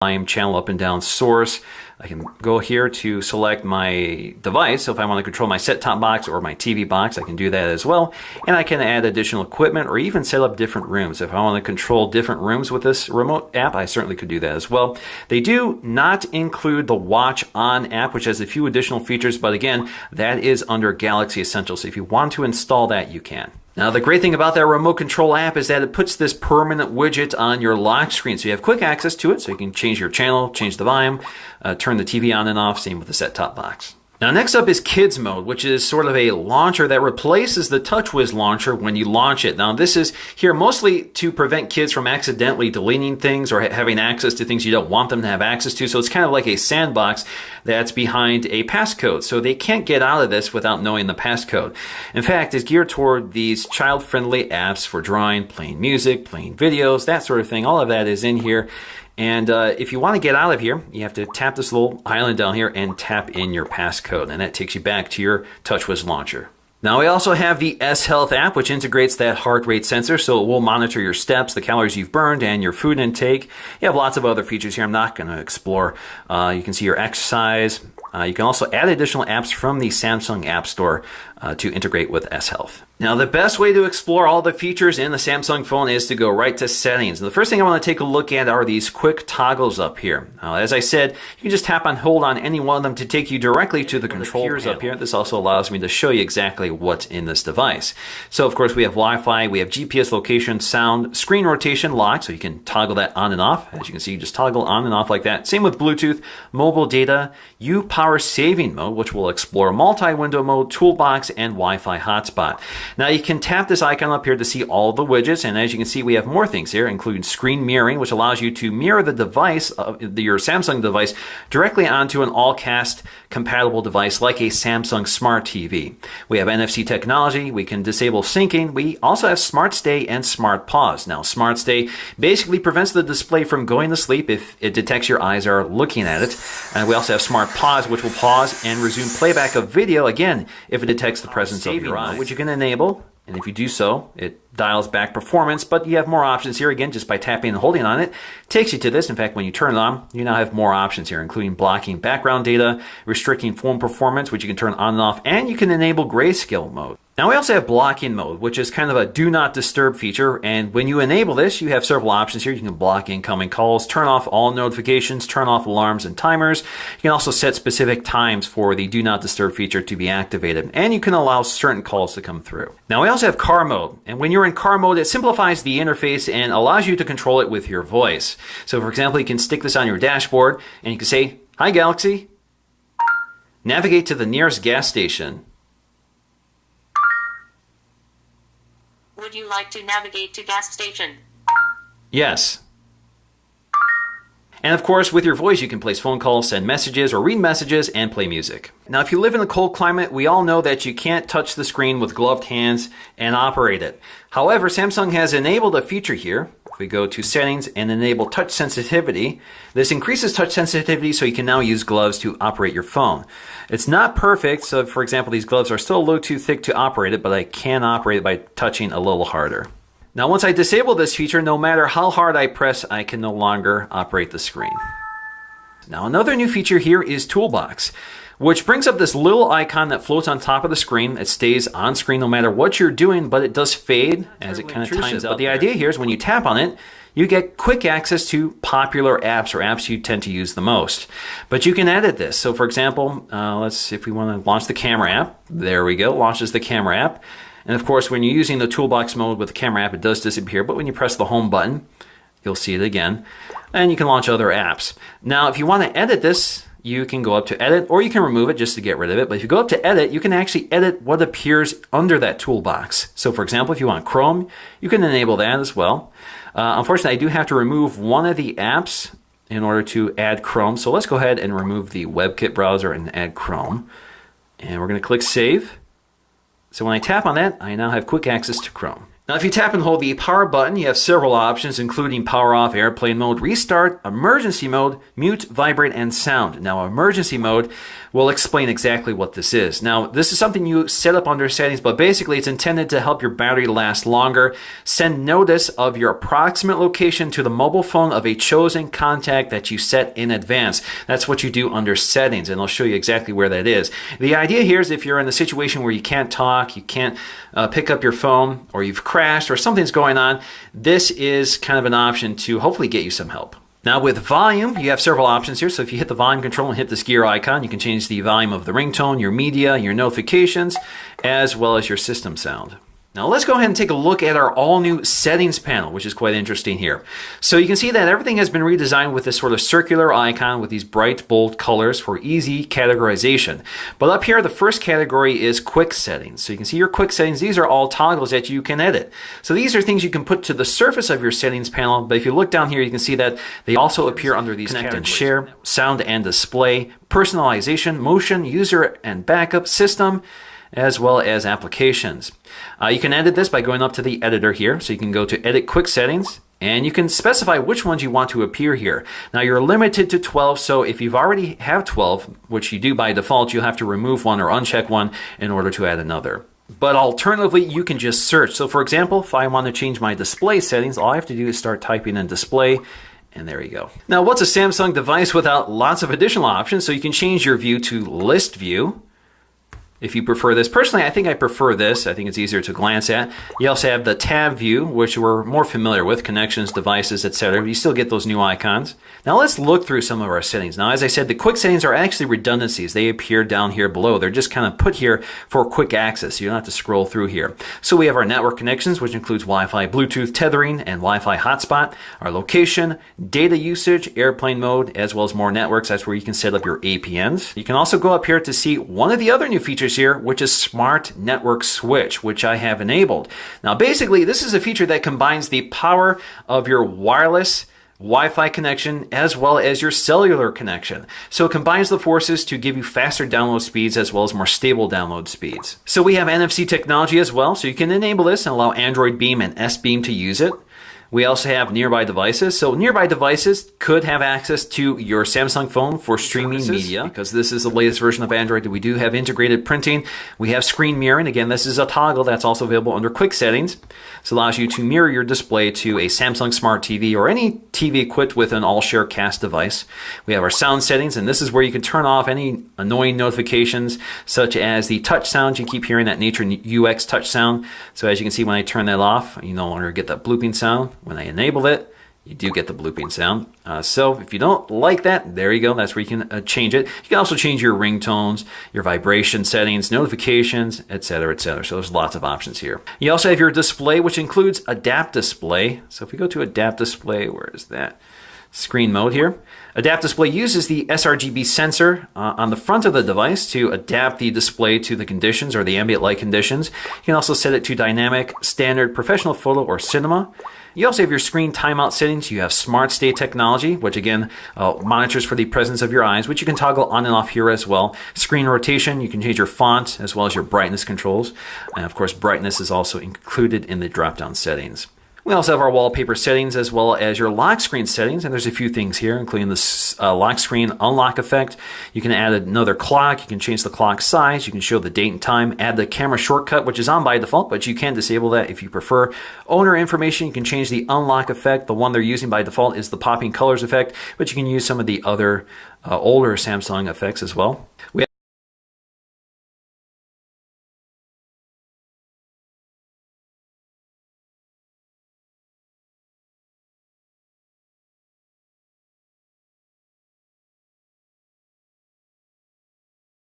volume, channel up and down, source. I can go here to select my device. So if I want to control my set-top box or my TV box, I can do that as well. And I can add additional equipment or even set up different rooms. If I want to control different rooms with this remote app, I certainly could do that as well. They do not include the Watch On app, which has a few additional features, but again, that is under Galaxy Essentials. So if you want to install that, you can. Now, the great thing about that remote control app is that it puts this permanent widget on your lock screen. So you have quick access to it, so you can change your channel, change the volume, turn the TV on and off, same with the set-top box. Now, next up is Kids Mode, which is sort of a launcher that replaces the TouchWiz launcher when you launch it. Now, this is here mostly to prevent kids from accidentally deleting things or having access to things you don't want them to have access to. So it's kind of like a sandbox that's behind a passcode. So they can't get out of this without knowing the passcode. In fact, it's geared toward these child-friendly apps for drawing, playing music, playing videos, that sort of thing. All of that is in here. And if you want to get out of here, you have to tap this little island down here and tap in your passcode. And that takes you back to your TouchWiz launcher. Now we also have the S Health app, which integrates that heart rate sensor, so it will monitor your steps, the calories you've burned, and your food intake. You have lots of other features here I'm not going to explore. You can see your exercise. You can also add additional apps from the Samsung App Store to integrate with S Health. Now, the best way to explore all the features in the Samsung phone is to go right to settings. And the first thing I want to take a look at are these quick toggles up here. As I said, you can just tap and hold on any one of them to take you directly to the controls up here. This also allows me to show you exactly what's in this device. So, of course, we have Wi-Fi, we have GPS location, sound, screen rotation, lock, so you can toggle that on and off. As you can see, you just toggle on and off like that. Same with Bluetooth, mobile data, U-Power saving mode, which will explore multi-window mode, toolbox, and Wi-Fi hotspot. Now you can tap this icon up here to see all the widgets, and as you can see, we have more things here, including screen mirroring, which allows you to mirror the device, your Samsung device, directly onto an all-cast compatible device like a Samsung Smart TV. We have NFC technology, we can disable syncing, we also have Smart Stay and Smart Pause. Now, Smart Stay basically prevents the display from going to sleep if it detects your eyes are looking at it. And we also have Smart Pause, which will pause and resume playback of video, again, if it detects the presence of your eyes, which you can enable. And if you do so, it dials back performance, but you have more options here, again, just by tapping and holding on it. Takes you to this. In fact, when you turn it on, you now have more options here, including blocking background data, restricting phone performance, which you can turn on and off, and you can enable grayscale mode. Now we also have blocking mode, which is kind of a do not disturb feature, and when you enable this, you have several options here. You can block incoming calls, turn off all notifications, turn off alarms and timers. You can also set specific times for the do not disturb feature to be activated, and you can allow certain calls to come through. Now we also have car mode, and when you're in car mode, it simplifies the interface and allows you to control it with your voice. So for example, you can stick this on your dashboard, and you can say, "Hi Galaxy, navigate to the nearest gas station." Would you like to navigate to gas station? Yes. And of course, with your voice, you can place phone calls, send messages, or read messages, and play music. Now, if you live in a cold climate, we all know that you can't touch the screen with gloved hands and operate it. However, Samsung has enabled a feature here. If we go to settings and enable touch sensitivity, this increases touch sensitivity so you can now use gloves to operate your phone. It's not perfect, so for example, these gloves are still a little too thick to operate it, but I can operate it by touching a little harder. Now, once I disable this feature, no matter how hard I press, I can no longer operate the screen. Now, another new feature here is Toolbox, which brings up this little icon that floats on top of the screen. It stays on screen no matter what you're doing, but it does fade as it kind of times out. But the idea here is when you tap on it, you get quick access to popular apps or apps you tend to use the most. But you can edit this. So for example, let's see if we want to launch the camera app. There we go, launches the camera app. And of course, when you're using the toolbox mode with the camera app, it does disappear. But when you press the home button, you'll see it again. And you can launch other apps. Now, if you want to edit this, you can go up to edit, or you can remove it just to get rid of it. But if you go up to edit, you can actually edit what appears under that toolbox. So for example, if you want Chrome, you can enable that as well. Unfortunately, I do have to remove one of the apps in order to add Chrome. So let's go ahead and remove the WebKit browser and add Chrome. And we're going to click Save. So when I tap on that, I now have quick access to Chrome. Now, if you tap and hold the power button, you have several options, including power off, airplane mode, restart, emergency mode, mute, vibrate, and sound. Now, emergency mode will explain exactly what this is. Now, this is something you set up under settings, but basically it's intended to help your battery last longer. Send notice of your approximate location to the mobile phone of a chosen contact that you set in advance. That's what you do under settings, and I'll show you exactly where that is. The idea here is if you're in a situation where you can't talk, you can't pick up your phone, or you've crashed, or something's going on, this is kind of an option to hopefully get you some help. Now with volume, you have several options here. So if you hit the volume control and hit this gear icon, you can change the volume of the ringtone, your media, your notifications, as well as your system sound. Now let's go ahead and take a look at our all-new settings panel, which is quite interesting here. So you can see that everything has been redesigned with this sort of circular icon with these bright, bold colors for easy categorization. But up here, the first category is quick settings. So you can see your quick settings. These are all toggles that you can edit. So these are things you can put to the surface of your settings panel. But if you look down here, you can see that they also appear under these connect and share, sound and display, personalization, motion, user and backup, system, as well as applications. You can edit this by going up to the editor here. So you can go to edit quick settings and you can specify which ones you want to appear here. Now you're limited to 12, so if you've already have 12, which you do by default, you'll have to remove one or uncheck one in order to add another. But alternatively, you can just search. So for example, if I want to change my display settings, all I have to do is start typing in display. And there you go. Now what's a Samsung device without lots of additional options? So you can change your view to list view, if you prefer this. Personally, I think I prefer this. I think it's easier to glance at. You also have the tab view, which we're more familiar with, connections, devices, etc. You still get those new icons. Now let's look through some of our settings. Now, as I said, the quick settings are actually redundancies. They appear down here below. They're just kind of put here for quick access. You don't have to scroll through here. So we have our network connections, which includes Wi-Fi, Bluetooth tethering, and Wi-Fi hotspot. Our location, data usage, airplane mode, as well as more networks. That's where you can set up your APNs. You can also go up here to see one of the other new features here, which is Smart Network Switch, which I have enabled. Now basically, this is a feature that combines the power of your wireless Wi-Fi connection as well as your cellular connection. So it combines the forces to give you faster download speeds as well as more stable download speeds. So we have NFC technology as well, so you can enable this and allow Android Beam and S-Beam to use it. We also have nearby devices. So nearby devices could have access to your Samsung phone for streaming media, because this is the latest version of Android. We do have integrated printing. We have screen mirroring. Again, this is a toggle that's also available under quick settings. This allows you to mirror your display to a Samsung Smart TV or any TV equipped with an all-share cast device. We have our sound settings, and this is where you can turn off any annoying notifications, such as the touch sounds. You keep hearing that Nature UX touch sound. So as you can see, when I turn that off, you no longer get that blooping sound. When I enable it, you do get the blooping sound. So if you don't like that, there you go. That's where you can change it. You can also change your ringtones, your vibration settings, notifications, etc., etc. So there's lots of options here. You also have your display, which includes Adapt Display. So if we go to Adapt Display, where is that? Screen mode here. Adapt Display uses the sRGB sensor on the front of the device to adapt the display to the conditions or the ambient light conditions. You can also set it to dynamic, standard, professional photo, or cinema. You also have your screen timeout settings. You have Smart Stay technology, which again monitors for the presence of your eyes, which you can toggle on and off here as well. Screen rotation, you can change your font as well as your brightness controls. And of course, brightness is also included in the drop-down settings. We also have our wallpaper settings as well as your lock screen settings, and there's a few things here, including the lock screen unlock effect. You can add another clock, you can change the clock size, you can show the date and time, add the camera shortcut, which is on by default, but you can disable that if you prefer. Owner information, you can change the unlock effect. The one they're using by default is the popping colors effect, but you can use some of the other older Samsung effects as well. We